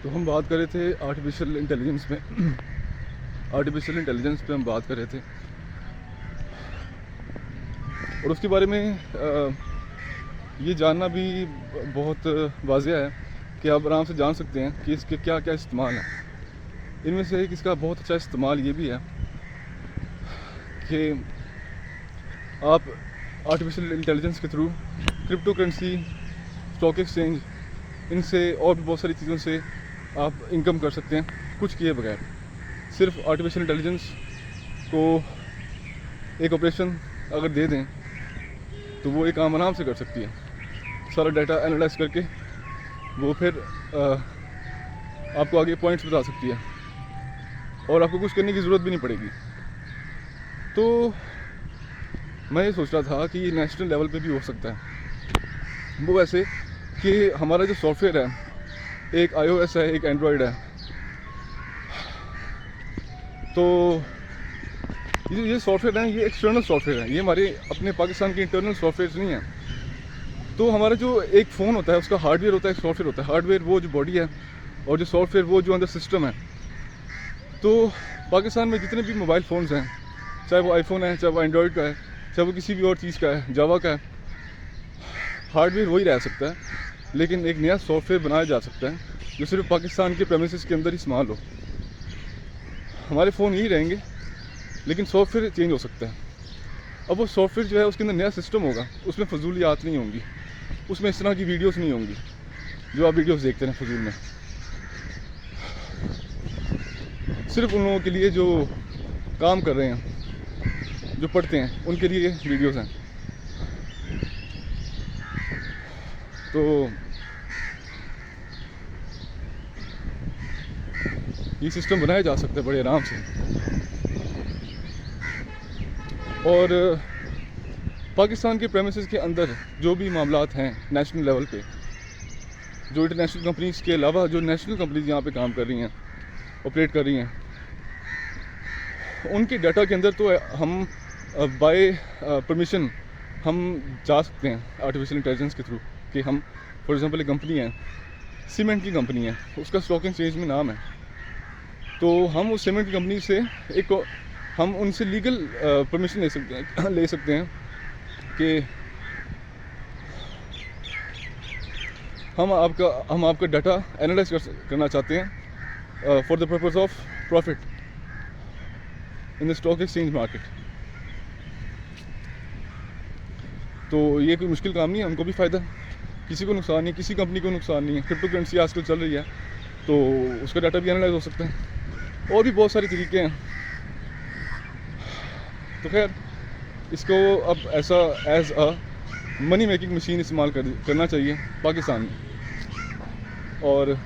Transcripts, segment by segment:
तो हम बात कर रहे थे आर्टिफिशियल इंटेलिजेंस में आर्टिफिशियल इंटेलिजेंस पे हम बात कर रहे थे और उसके बारे में ये जानना भी बहुत वाजिया है कि आप आराम से जान सकते हैं कि इसके क्या क्या इस्तेमाल हैं। इनमें से एक इसका बहुत अच्छा इस्तेमाल ये भी है कि आप आर्टिफिशियल इंटेलिजेंस के through crypto currency, stock exchange, इनसे और भी बहुत सारी चीज़ों से आप इनकम कर सकते हैं कुछ किए बगैर। सिर्फ आर्टिफिशियल इंटेलिजेंस को एक ऑपरेशन अगर दे दें तो वो एक काम आराम से कर सकती है। सारा डाटा एनालाइज करके वो फिर आपको आगे पॉइंट्स बता सकती है और आपको कुछ करने की ज़रूरत भी नहीं पड़ेगी। तो मैं ये सोच रहा था कि ये नेशनल लेवल पे भी हो सकता है। वो वैसे कि हमारा जो सॉफ्टवेयर है, एक iOS है, एक एंड्रॉयड है। तो ये सॉफ्टवेयर हैं, ये एक्सटर्नल सॉफ्टवेयर है, ये हमारे अपने पाकिस्तान के इंटरनल सॉफ्टवेयर नहीं हैं। तो हमारा जो एक फ़ोन होता है उसका हार्डवेयर होता है, एक सॉफ्टवेयर होता है। हार्डवेयर वो जो बॉडी है और जो सॉफ्टवेयर वो जो अंदर सिस्टम है। तो पाकिस्तान में जितने भी मोबाइल फ़ोन्स हैं, चाहे वो आईफोन है, चाहे वो एंड्रॉयड का है, चाहे वो किसी भी और चीज़ का है, जावा का है, हार्डवेयर वही रह सकता है, लेकिन एक नया सॉफ्टवेयर बनाया जा सकता है जो सिर्फ पाकिस्तान के प्रेमिसेस के अंदर ही इस्तेमाल हो। हमारे फ़ोन यही रहेंगे लेकिन सॉफ्टवेयर चेंज हो सकता है। अब वो सॉफ्टवेयर जो है उसके अंदर नया सिस्टम होगा, उसमें फजूलियात नहीं होंगी, उसमें इस तरह की वीडियोस नहीं होंगी जो आप वीडियोस देखते हैं फजूल में। सिर्फ उन लोगों के लिए जो काम कर रहे हैं, जो पढ़ते हैं, उनके लिए वीडियोस हैं। तो ये सिस्टम बनाया जा सकता है बड़े आराम से। और पाकिस्तान के प्रेमिसेस के अंदर जो भी मामलात हैं नेशनल लेवल पे, जो इंटरनेशनल कंपनीज़ के अलावा जो नेशनल कंपनीज़ यहाँ पे काम कर रही हैं, ऑपरेट कर रही हैं, उनके डाटा के अंदर तो हम बाय परमिशन हम जा सकते हैं आर्टिफिशियल इंटेलिजेंस के थ्रू कि हम फॉर एग्जांपल एक कंपनी है, सीमेंट की कंपनी है, उसका स्टॉक एक्सचेंज में नाम है। तो हम उस सीमेंट की कंपनी से हम उनसे लीगल परमिशन ले सकते हैं कि हम आपका डाटा एनालाइज करना चाहते हैं for the purpose of profit in the stock exchange market. तो ये कोई मुश्किल काम नहीं है, उनको भी फ़ायदा, किसी को नुकसान नहीं, किसी कंपनी को नुकसान नहीं है। क्रिप्टो करेंसी आजकल चल रही है तो उसका डाटा भी एनालाइज हो सकता है, और भी बहुत सारे तरीके हैं। तो खैर इसको अब ऐसा as a money making machine इस्तेमाल करना चाहिए पाकिस्तान में। और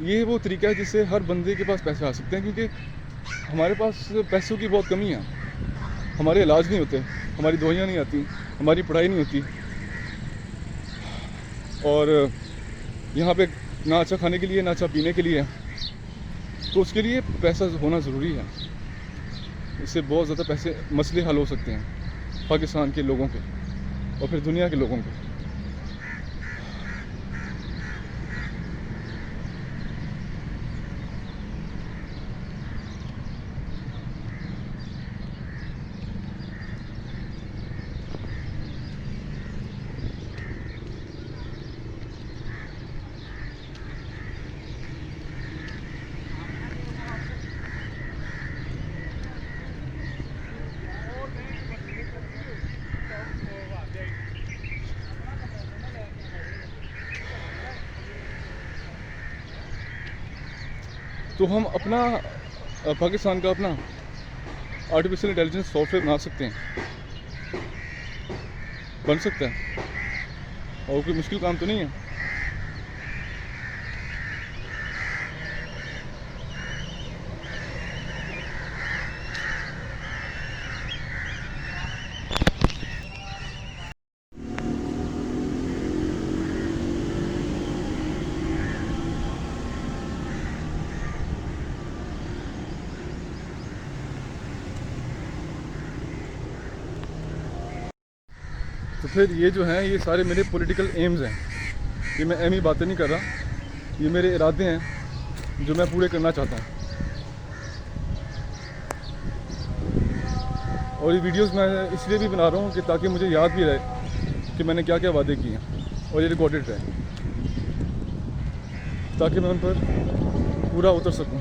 ये वो तरीका है जिससे हर बंदे के पास पैसे आ सकते हैं, क्योंकि हमारे पास पैसों की बहुत कमी है। हमारे इलाज नहीं होते, हमारी दवाइयाँ नहीं आती, हमारी पढ़ाई नहीं होती, और यहाँ पे ना अच्छा खाने के लिए, ना अच्छा पीने के लिए, तो उसके लिए पैसा होना ज़रूरी है। इससे बहुत ज़्यादा मसले हल हो सकते हैं पाकिस्तान के लोगों के और फिर दुनिया के लोगों के। तो हम अपना पाकिस्तान का अपना आर्टिफिशियल इंटेलिजेंस सॉफ्टवेयर बना सकते हैं, बन सकता है, और कोई मुश्किल काम तो नहीं है। तो फिर ये जो हैं, ये सारे मेरे पॉलिटिकल एम्स हैं। ये मैं एम ही बातें नहीं कर रहा, ये मेरे इरादे हैं जो मैं पूरे करना चाहता हूँ। और ये वीडियोस मैं इसलिए भी बना रहा हूँ कि ताकि मुझे याद भी रहे कि मैंने क्या क्या वादे किए हैं और ये रिकॉर्डेड रहे, ताकि मैं उन पर पूरा उतर सकूँ।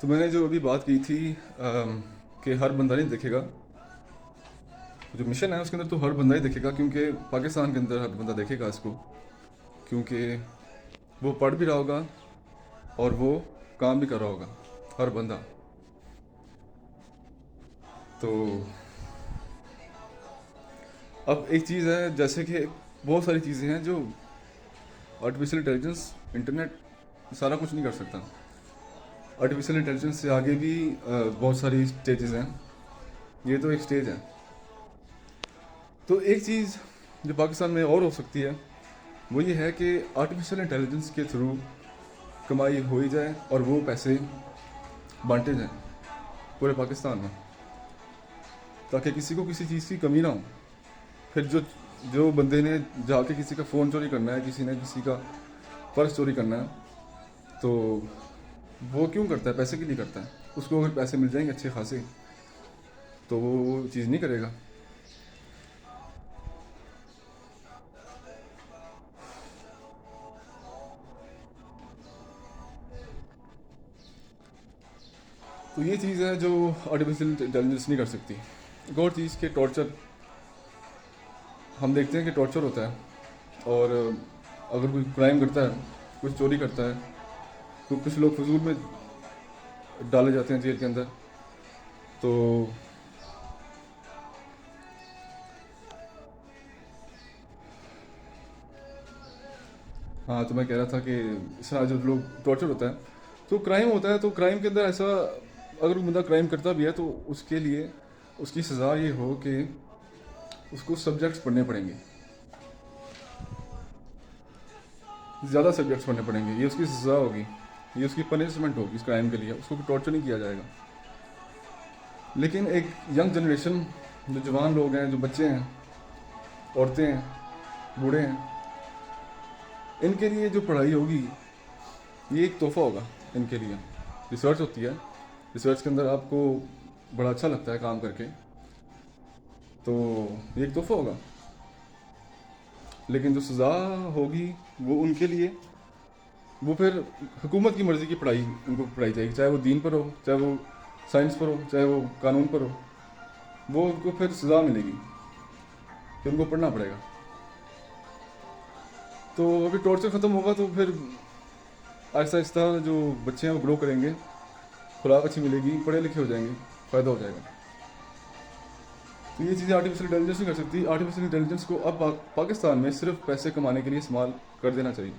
तो मैंने जो अभी बात की थी कि हर बंदा नहीं देखेगा, जो मिशन है उसके अंदर तो हर बंदा ही देखेगा, क्योंकि पाकिस्तान के अंदर हर बंदा देखेगा इसको, क्योंकि वो पढ़ भी रहा होगा और वो काम भी कर रहा होगा, हर बंदा। तो अब एक चीज़ है, जैसे कि बहुत सारी चीज़ें हैं जो आर्टिफिशियल इंटेलिजेंस, इंटरनेट सारा कुछ नहीं कर सकता। आर्टिफिशियल इंटेलिजेंस से आगे भी बहुत सारी स्टेजेस हैं, ये तो एक स्टेज है। तो एक चीज़ जो पाकिस्तान में और हो सकती है वो ये है कि आर्टिफिशियल इंटेलिजेंस के थ्रू कमाई हो ही जाए और वो पैसे बांटे जाएं पूरे पाकिस्तान में, ताकि किसी को किसी चीज़ की कमी ना हो। फिर जो जो बंदे ने जाके किसी का फ़ोन चोरी करना है, किसी ने किसी का पर्स चोरी करना है, तो वो क्यों करता है? पैसे के लिए करता है। उसको अगर पैसे मिल जाएंगे अच्छे खासे तो वो चीज़ नहीं करेगा। तो ये चीज़ है जो आर्टिफिशियल इंटेलिजेंस नहीं कर सकती। एक और चीज़ के टॉर्चर, हम देखते हैं कि टॉर्चर होता है, और अगर कोई क्राइम करता है, कुछ चोरी करता है, तो कुछ लोग फजूल में डाले जाते हैं जेल के अंदर। तो हाँ, तो मैं कह रहा था कि इस तरह जब लोग टॉर्चर होता है तो क्राइम होता है, तो क्राइम के अंदर ऐसा, अगर कोई बंदा क्राइम करता भी है तो उसके लिए उसकी सज़ा ये हो कि उसको सब्जेक्ट्स पढ़ने पड़ेंगे, ज़्यादा सब्जेक्ट्स पढ़ने पड़ेंगे, ये उसकी सज़ा होगी, ये उसकी पनिशमेंट होगी इस क्राइम के लिए, उसको टॉर्चर नहीं किया जाएगा। लेकिन एक यंग जनरेशन, जो जवान लोग हैं, जो बच्चे हैं, औरतें हैं, बूढ़े हैं, इनके लिए जो पढ़ाई होगी ये एक तोहफ़ा होगा इनके लिए। रिसर्च होती है, रिसर्च के अंदर आपको बड़ा अच्छा लगता है काम करके, तो ये एक तोहफ़ा होगा। लेकिन जो सज़ा होगी वो उनके लिए, वो फिर हुकूमत की मर्ज़ी की पढ़ाई उनको पढ़ाई जाएगी, चाहे वो दीन पर हो, चाहे वो साइंस पर हो, चाहे वो कानून पर हो, वो उनको फिर सज़ा मिलेगी कि उनको पढ़ना पड़ेगा। तो अगर टॉर्चर ख़त्म होगा तो फिर आहिस्ता आहिस्ता जो बच्चे हैं वो ग्रो करेंगे, खुराक अच्छी मिलेगी, पढ़े लिखे हो जाएंगे, फ़ायदा हो जाएगा। तो ये चीज़ें आर्टिफिशियल इंटेलिजेंस नहीं कर सकती। आर्टिफिशियल इंटेलिजेंस को अब पाकिस्तान में सिर्फ पैसे कमाने के लिए इस्तेमाल कर देना चाहिए।